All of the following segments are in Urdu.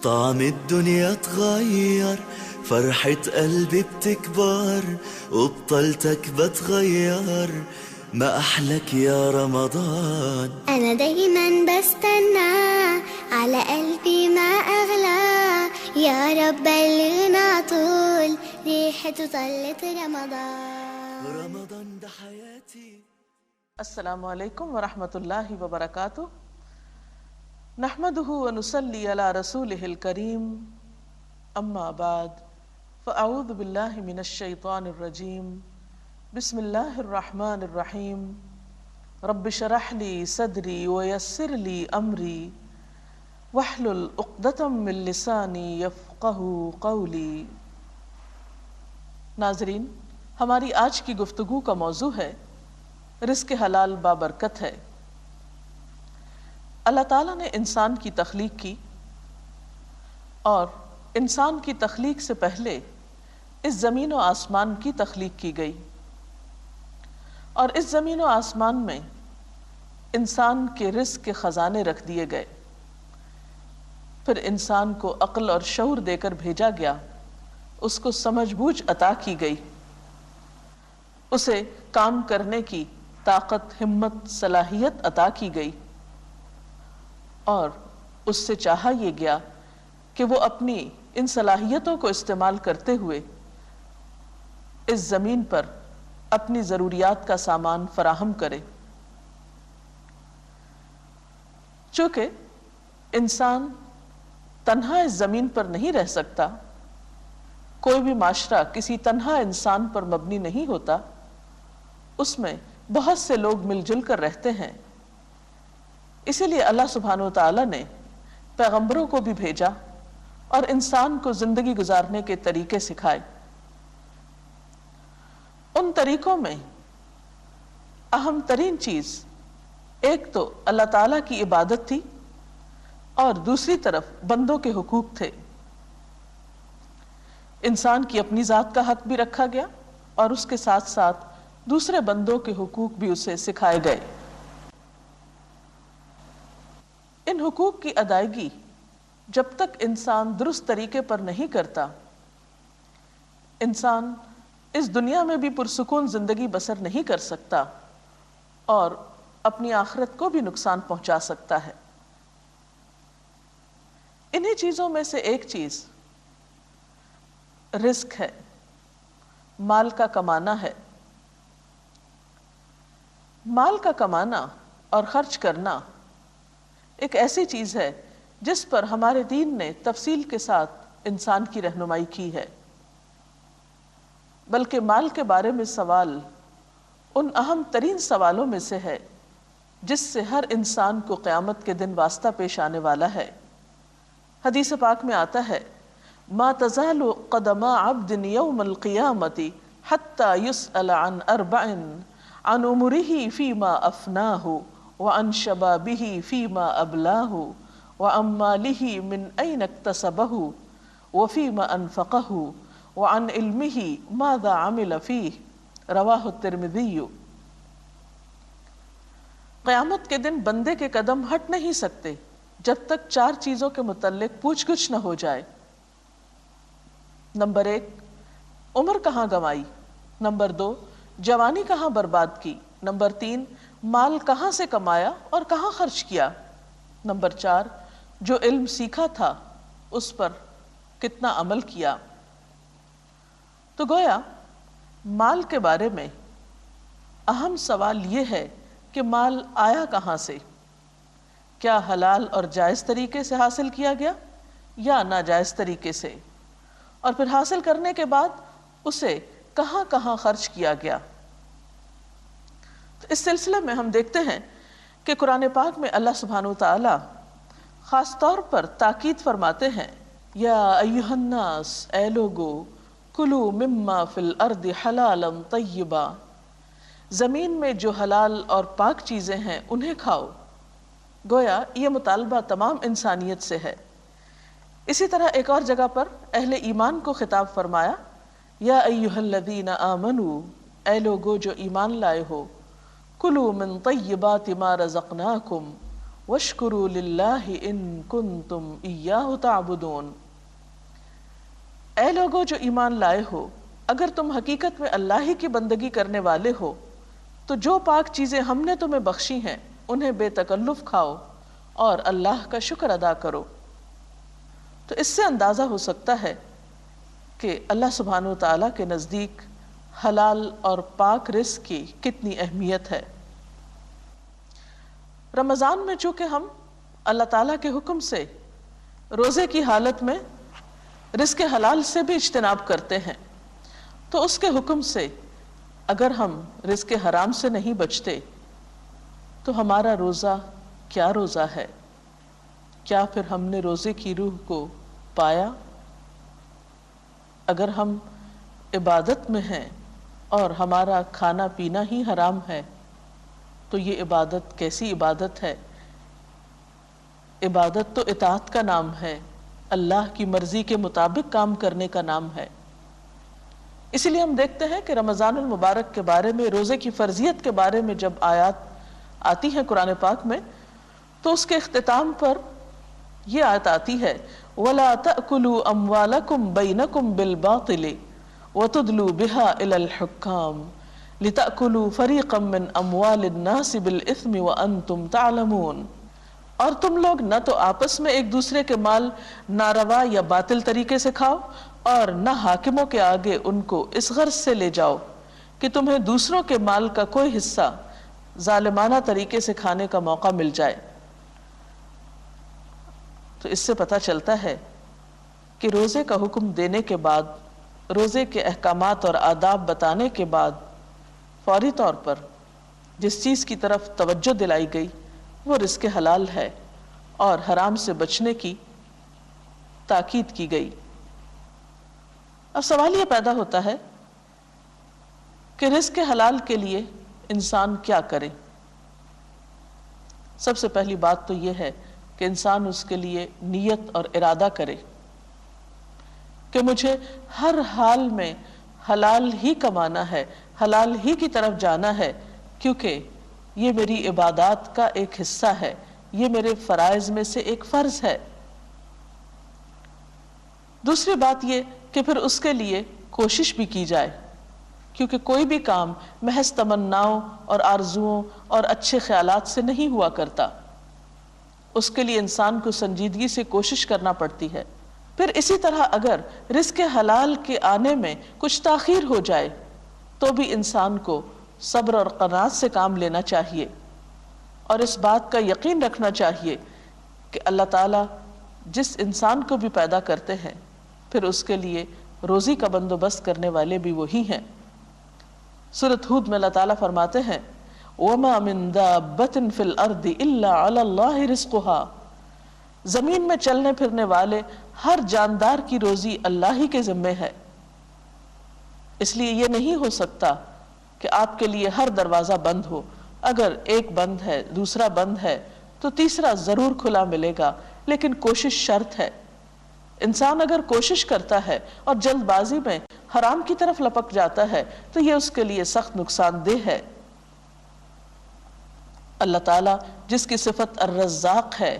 طعم الدنيا اتغير، فرحة قلبي بتكبر، وبطلتك بتغير، ما أحلك يا رمضان. أنا دايما بستنى، على قلبي ما أغلى، يا رب بلغنا طول ريحته طلت رمضان. رمضان ده حياتي. السلام علیکم ورحمۃ اللہ وبرکاتہ. نحمده ونصلی علی رسولہ الکریم، اما بعد فاعوذ باللہ من الشیطان الرجیم، بسم اللہ الرحمن الرحیم. رب اشرح لی صدری ویسر لی امری واحلل عقدۃ من لسانی یفقہوا قولی. ناظرین، ہماری آج کی گفتگو کا موضوع ہے رزق حلال بابرکت ہے. اللہ تعالیٰ نے انسان کی تخلیق کی، اور انسان کی تخلیق سے پہلے اس زمین و آسمان کی تخلیق کی گئی، اور اس زمین و آسمان میں انسان کے رزق کے خزانے رکھ دیے گئے. پھر انسان کو عقل اور شعور دے کر بھیجا گیا، اس کو سمجھ بوجھ عطا کی گئی، اسے کام کرنے کی طاقت، ہمت، صلاحیت عطا کی گئی، اور اس سے چاہا یہ گیا کہ وہ اپنی ان صلاحیتوں کو استعمال کرتے ہوئے اس زمین پر اپنی ضروریات کا سامان فراہم کرے. چونکہ انسان تنہا اس زمین پر نہیں رہ سکتا، کوئی بھی معاشرہ کسی تنہا انسان پر مبنی نہیں ہوتا، اس میں بہت سے لوگ مل جل کر رہتے ہیں. اسی لیے اللہ سبحانہ وتعالی نے پیغمبروں کو بھی بھیجا اور انسان کو زندگی گزارنے کے طریقے سکھائے. ان طریقوں میں اہم ترین چیز ایک تو اللہ تعالیٰ کی عبادت تھی، اور دوسری طرف بندوں کے حقوق تھے. انسان کی اپنی ذات کا حق بھی رکھا گیا، اور اس کے ساتھ ساتھ دوسرے بندوں کے حقوق بھی اسے سکھائے گئے. ان حقوق کی ادائیگی جب تک انسان درست طریقے پر نہیں کرتا، انسان اس دنیا میں بھی پرسکون زندگی بسر نہیں کر سکتا، اور اپنی آخرت کو بھی نقصان پہنچا سکتا ہے. انہی چیزوں میں سے ایک چیز رزق ہے، مال کا کمانا ہے. مال کا کمانا اور خرچ کرنا ایک ایسی چیز ہے جس پر ہمارے دین نے تفصیل کے ساتھ انسان کی رہنمائی کی ہے. بلکہ مال کے بارے میں سوال ان اہم ترین سوالوں میں سے ہے جس سے ہر انسان کو قیامت کے دن واسطہ پیش آنے والا ہے. حدیث پاک میں آتا ہے، ما تزال قدم عبد یوم القیامت حتی یسأل عن اربع، عن عمره فیما افناہ، وعن شبابہ فیما ابلاہ، وعن مالہ من این اکتسبہ، وفیما انفقہ، وعن علمہ ماذا عمل فیہ. رواہ الترمذی. قیامت کے دن بندے کے قدم ہٹ نہیں سکتے جب تک چار چیزوں کے متعلق پوچھ گچھ نہ ہو جائے. نمبر 1، عمر کہاں گنوائی. نمبر 2، جوانی کہاں برباد کی. نمبر 3، مال کہاں سے کمایا اور کہاں خرچ کیا. نمبر 4، جو علم سیکھا تھا اس پر کتنا عمل کیا. تو گویا مال کے بارے میں اہم سوال یہ ہے کہ مال آیا کہاں سے، کیا حلال اور جائز طریقے سے حاصل کیا گیا یا ناجائز طریقے سے، اور پھر حاصل کرنے کے بعد اسے کہاں کہاں خرچ کیا گیا. تو اس سلسلے میں ہم دیکھتے ہیں کہ قرآن پاک میں اللہ سبحانہ وتعالی خاص طور پر تاکید فرماتے ہیں، یا ایھا الناس، اے لوگو، کلوا مما فی الارض حلالا طیبا، زمین میں جو حلال اور پاک چیزیں ہیں انہیں کھاؤ. گویا یہ مطالبہ تمام انسانیت سے ہے. اسی طرح ایک اور جگہ پر اہل ایمان کو خطاب فرمایا، یا ایھا الذین آمنوا، اے لوگو جو ایمان لائے ہو، کلوا من طیبات ما رزقناکم وَاشْكُرُوا لِلَّهِ إِن كُنتُمْ إِيَّاهُ تَعْبُدُونَ۔ اے لوگو جو ایمان لائے ہو، اگر تم حقیقت میں اللہ ہی کی بندگی کرنے والے ہو تو جو پاک چیزیں ہم نے تمہیں بخشی ہیں انہیں بے تکلف کھاؤ اور اللہ کا شکر ادا کرو۔ تو اس سے اندازہ ہو سکتا ہے کہ اللہ سبحانہ و تعالیٰ کے نزدیک حلال اور پاک رزق کی کتنی اہمیت ہے۔ رمضان میں چونکہ ہم اللہ تعالیٰ کے حکم سے روزے کی حالت میں رزق حلال سے بھی اجتناب کرتے ہیں، تو اس کے حکم سے اگر ہم رزق حرام سے نہیں بچتے تو ہمارا روزہ کیا روزہ ہے؟ کیا پھر ہم نے روزے کی روح کو پایا؟ اگر ہم عبادت میں ہیں اور ہمارا کھانا پینا ہی حرام ہے تو یہ عبادت کیسی عبادت ہے؟ عبادت تو اطاعت کا نام ہے، اللہ کی مرضی کے مطابق کام کرنے کا نام ہے۔ اسی لیے ہم دیکھتے ہیں کہ رمضان المبارک کے بارے میں، روزے کی فرضیت کے بارے میں جب آیات آتی ہیں قرآن پاک میں، تو اس کے اختتام پر یہ آیت آتی ہے وَلَا تَأْكُلُوا أَمْوَالَكُمْ بَيْنَكُمْ بِالْبَاطِلِ وَتُدْلُوا بِهَا إِلَى الْحُكَّامِ لِتَأْكُلُوا فَرِيقًا مِّنْ أَمْوَالِ النَّاسِ بِالْإِثْمِ وَأَنْتُمْ تَعْلَمُونَ۔ اور تم لوگ نہ تو آپس میں ایک دوسرے کے مال ناروا یا باطل طریقے سے کھاؤ اور نہ حاکموں کے آگے ان کو اس غرض سے لے جاؤ کہ تمہیں دوسروں کے مال کا کوئی حصہ ظالمانہ طریقے سے کھانے کا موقع مل جائے۔ تو اس سے پتہ چلتا ہے کہ روزے کا حکم دینے کے بعد، روزے کے احکامات اور آداب بتانے کے بعد فوری طور پر جس چیز کی طرف توجہ دلائی گئی وہ رزق حلال ہے اور حرام سے بچنے کی تاکید کی گئی۔ اب سوال یہ پیدا ہوتا ہے کہ رزق حلال کے لیے انسان کیا کرے؟ سب سے پہلی بات تو یہ ہے کہ انسان اس کے لیے نیت اور ارادہ کرے کہ مجھے ہر حال میں حلال ہی کمانا ہے، حلال ہی کی طرف جانا ہے، کیونکہ یہ میری عبادات کا ایک حصہ ہے، یہ میرے فرائض میں سے ایک فرض ہے۔ دوسری بات یہ کہ پھر اس کے لیے کوشش بھی کی جائے، کیونکہ کوئی بھی کام محض تمناؤں اور آرزوؤں اور اچھے خیالات سے نہیں ہوا کرتا، اس کے لیے انسان کو سنجیدگی سے کوشش کرنا پڑتی ہے۔ پھر اسی طرح اگر رزق حلال کے آنے میں کچھ تاخیر ہو جائے تو بھی انسان کو صبر اور قناعت سے کام لینا چاہیے، اور اس بات کا یقین رکھنا چاہیے کہ اللہ تعالیٰ جس انسان کو بھی پیدا کرتے ہیں پھر اس کے لیے روزی کا بندوبست کرنے والے بھی وہی ہیں۔ سورۃ ہود میں اللہ تعالیٰ فرماتے ہیں وَمَا مِن دَابَّةٍ فِي الْأَرْضِ إِلَّا عَلَى اللَّهِ رِزْقُهَا، زمین میں چلنے پھرنے والے ہر جاندار کی روزی اللہ ہی کے ذمے ہے۔ اس لیے یہ نہیں ہو سکتا کہ آپ کے لیے ہر دروازہ بند ہو، اگر ایک بند ہے دوسرا بند ہے تو تیسرا ضرور کھلا ملے گا، لیکن کوشش شرط ہے۔ انسان اگر کوشش کرتا ہے اور جلد بازی میں حرام کی طرف لپک جاتا ہے تو یہ اس کے لیے سخت نقصان دہ ہے۔ اللہ تعالیٰ جس کی صفت الرزاق ہے،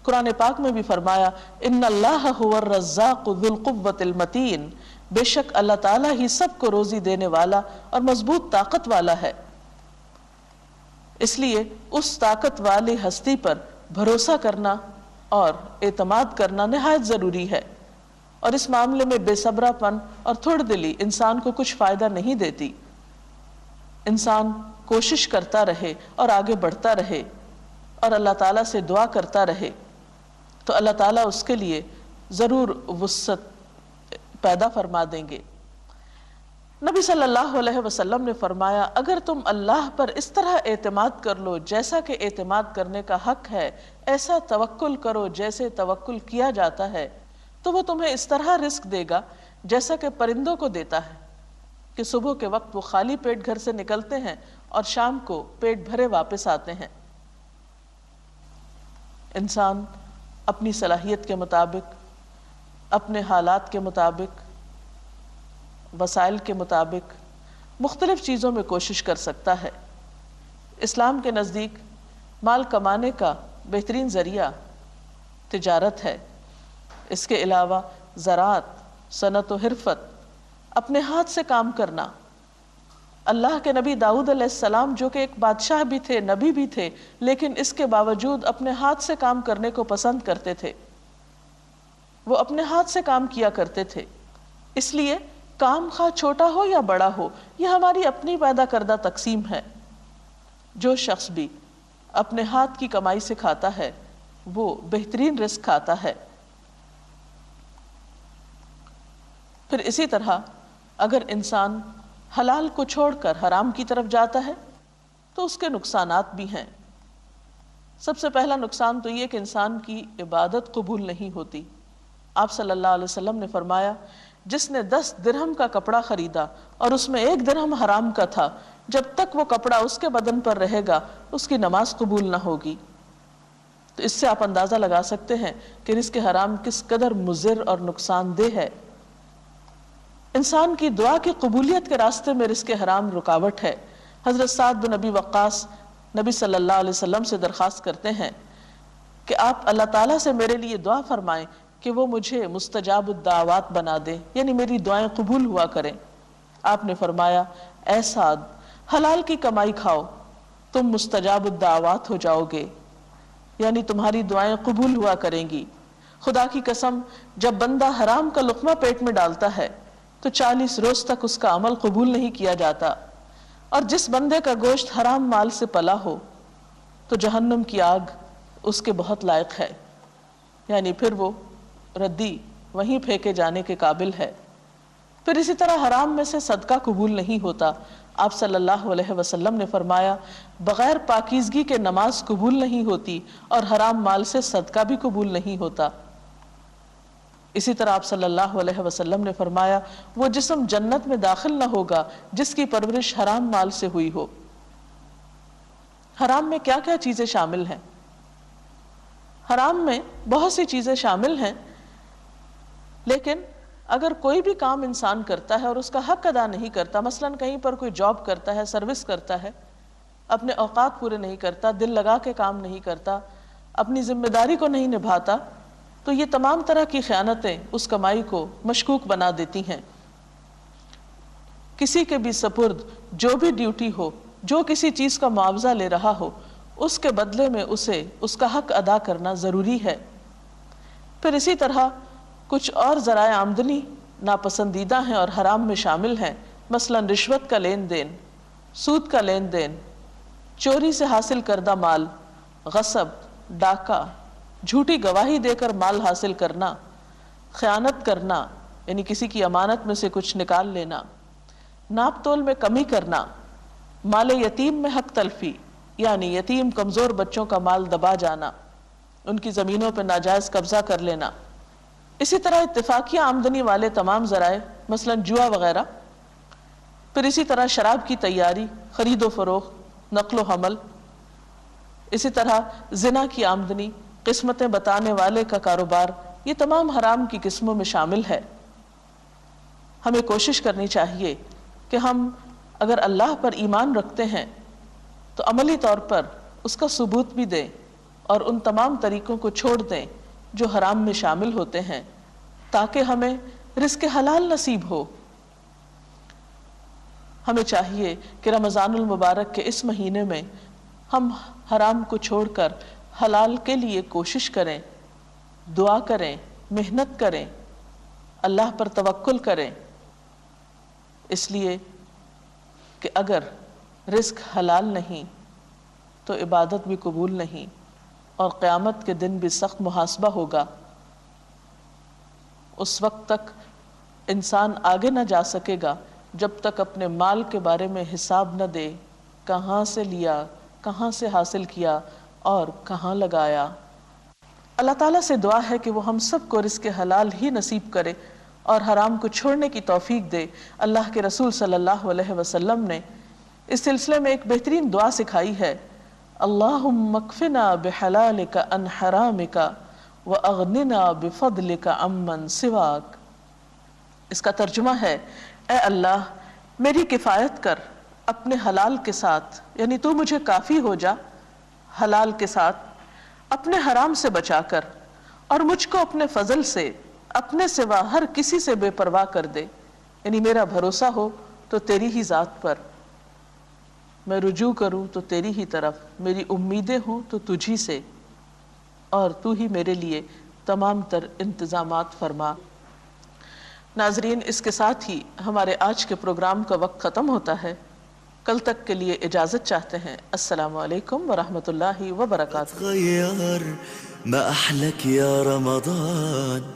قرآن پاک میں بھی فرمایا ان اللہ هو الرزاق ذو القوة المتین، بے شک اللہ تعالیٰ ہی سب کو روزی دینے والا اور مضبوط طاقت والا ہے۔ اس لیے اس طاقت والی ہستی پر بھروسہ کرنا اور اعتماد کرنا نہایت ضروری ہے، اور اس معاملے میں بے صبرا پن اور تھوڑ دلی انسان کو کچھ فائدہ نہیں دیتی۔ انسان کوشش کرتا رہے اور آگے بڑھتا رہے اور اللہ تعالیٰ سے دعا کرتا رہے تو اللہ تعالیٰ اس کے لیے ضرور وسعت پیدا فرما دیں گے۔ نبی صلی اللہ علیہ وسلم نے فرمایا اگر تم اللہ پر اس طرح اعتماد کر لو جیسا کہ اعتماد کرنے کا حق ہے، ایسا توکل کرو جیسے توکل کیا جاتا ہے، تو وہ تمہیں اس طرح رزق دے گا جیسا کہ پرندوں کو دیتا ہے کہ صبح کے وقت وہ خالی پیٹ گھر سے نکلتے ہیں اور شام کو پیٹ بھرے واپس آتے ہیں۔ انسان اپنی صلاحیت کے مطابق، اپنے حالات کے مطابق، وسائل کے مطابق مختلف چیزوں میں کوشش کر سکتا ہے۔ اسلام کے نزدیک مال کمانے کا بہترین ذریعہ تجارت ہے. اس کے علاوہ زراعت، صنعت و حرفت، اپنے ہاتھ سے کام کرنا. اللہ کے نبی داؤد علیہ السلام جو کہ ایک بادشاہ بھی تھے، نبی بھی تھے، لیکن اس کے باوجود اپنے ہاتھ سے کام کرنے کو پسند کرتے تھے. وہ اپنے ہاتھ سے کام کیا کرتے تھے. اس لیے کام خواہ چھوٹا ہو یا بڑا ہو، یہ ہماری اپنی پیدا کردہ تقسیم ہے. جو شخص بھی اپنے ہاتھ کی کمائی سے کھاتا ہے وہ بہترین رزق کھاتا ہے. پھر اسی طرح اگر انسان حلال کو چھوڑ کر حرام کی طرف جاتا ہے تو اس کے نقصانات بھی ہیں. سب سے پہلا نقصان تو یہ کہ انسان کی عبادت قبول نہیں ہوتی. آپ صلی اللہ علیہ وسلم نے فرمایا جس نے 10 درہم کا کپڑا خریدا اور اس میں 1 درہم حرام کا تھا، جب تک وہ کپڑا اس کے بدن پر رہے گا اس کی نماز قبول نہ ہوگی. تو اس سے آپ اندازہ لگا سکتے ہیں کہ رزق حرام کس قدر مضر اور نقصان دہ ہے. انسان کی دعا کی قبولیت کے راستے میں رزق حرام رکاوٹ ہے. حضرت سعد بن ابی وقاص نبی صلی اللہ علیہ وسلم سے درخواست کرتے ہیں کہ آپ اللہ تعالیٰ سے میرے لیے دعا فرمائیں کہ وہ مجھے مستجاب الدعوات بنا دے، یعنی میری دعائیں قبول ہوا کریں. آپ نے فرمایا اے سعد، حلال کی کمائی کھاؤ، تم مستجاب الدعوات ہو جاؤ گے، یعنی تمہاری دعائیں قبول ہوا کریں گی. خدا کی قسم، جب بندہ حرام کا لقمہ پیٹ میں ڈالتا ہے تو 40 روز تک اس کا عمل قبول نہیں کیا جاتا. اور جس بندے کا گوشت حرام مال سے پلا ہو تو جہنم کی آگ اس کے بہت لائق ہے، یعنی پھر وہ ردی وہیں پھینکے جانے کے قابل ہے. پھر اسی طرح حرام میں سے صدقہ قبول نہیں ہوتا. آپ صلی اللہ علیہ وسلم نے فرمایا بغیر پاکیزگی کے نماز قبول نہیں ہوتی اور حرام مال سے صدقہ بھی قبول نہیں ہوتا. اسی طرح آپ صلی اللہ علیہ وسلم نے فرمایا وہ جسم جنت میں داخل نہ ہوگا جس کی پرورش حرام مال سے ہوئی ہو. حرام میں کیا کیا چیزیں شامل ہیں؟ حرام میں بہت سی چیزیں شامل ہیں، لیکن اگر کوئی بھی کام انسان کرتا ہے اور اس کا حق ادا نہیں کرتا، مثلا کہیں پر کوئی جاب کرتا ہے، سروس کرتا ہے، اپنے اوقات پورے نہیں کرتا، دل لگا کے کام نہیں کرتا، اپنی ذمہ داری کو نہیں نبھاتا، تو یہ تمام طرح کی خیانتیں اس کمائی کو مشکوک بنا دیتی ہیں. کسی کے بھی سپرد جو بھی ڈیوٹی ہو، جو کسی چیز کا معاوضہ لے رہا ہو، اس کے بدلے میں اسے اس کا حق ادا کرنا ضروری ہے. پھر اسی طرح کچھ اور ذرائع آمدنی ناپسندیدہ ہیں اور حرام میں شامل ہیں، مثلا رشوت کا لین دین، سود کا لین دین، چوری سے حاصل کردہ مال، غصب، ڈاکہ، جھوٹی گواہی دے کر مال حاصل کرنا، خیانت کرنا یعنی کسی کی امانت میں سے کچھ نکال لینا، ناپ تول میں کمی کرنا، مال یتیم میں حق تلفی یعنی یتیم کمزور بچوں کا مال دبا جانا، ان کی زمینوں پہ ناجائز قبضہ کر لینا. اسی طرح اتفاقیہ آمدنی والے تمام ذرائع مثلا جوا وغیرہ. پھر اسی طرح شراب کی تیاری، خرید و فروخت، نقل و حمل. اسی طرح زنا کی آمدنی، قسمتیں بتانے والے کا کاروبار، یہ تمام حرام کی قسموں میں شامل ہے. ہمیں کوشش کرنی چاہیے کہ ہم اگر اللہ پر ایمان رکھتے ہیں تو عملی طور پر اس کا ثبوت بھی دیں اور ان تمام طریقوں کو چھوڑ دیں جو حرام میں شامل ہوتے ہیں، تاکہ ہمیں رزق حلال نصیب ہو. ہمیں چاہیے کہ رمضان المبارک کے اس مہینے میں ہم حرام کو چھوڑ کر حلال کے لیے کوشش کریں، دعا کریں، محنت کریں، اللہ پر توکل کریں، اس لیے کہ اگر رزق حلال نہیں تو عبادت بھی قبول نہیں اور قیامت کے دن بھی سخت محاسبہ ہوگا. اس وقت تک انسان آگے نہ جا سکے گا جب تک اپنے مال کے بارے میں حساب نہ دے، کہاں سے لیا، کہاں سے حاصل کیا اور کہاں لگایا. اللہ تعالیٰ سے دعا ہے کہ وہ ہم سب کو رزق حلال ہی نصیب کرے اور حرام کو چھوڑنے کی توفیق دے. اللہ کے رسول صلی اللہ علیہ وسلم نے اس سلسلے میں ایک بہترین دعا سکھائی ہے، اللہم اکفنا بحلالک عن حرامک واغننا بفضلک عمن سواک. اس کا ترجمہ ہے، اے اللہ میری کفایت کر اپنے حلال کے ساتھ، یعنی تو مجھے کافی ہو جا حلال کے ساتھ، اپنے حرام سے بچا کر اور مجھ کو اپنے فضل سے اپنے سوا ہر کسی سے بے پرواہ کر دے. یعنی میرا بھروسہ ہو تو تیری ہی ذات پر، میں رجوع کروں تو تیری ہی طرف، میری امیدیں ہوں تو تجھی سے، اور تو ہی میرے لیے تمام تر انتظامات فرما. ناظرین، اس کے ساتھ ہی ہمارے آج کے پروگرام کا وقت ختم ہوتا ہے. کل تک کے لیے اجازت چاہتے ہیں. السلام علیکم ورحمۃ اللہ وبرکاتہ. تغير ما أحلك يا رمضان.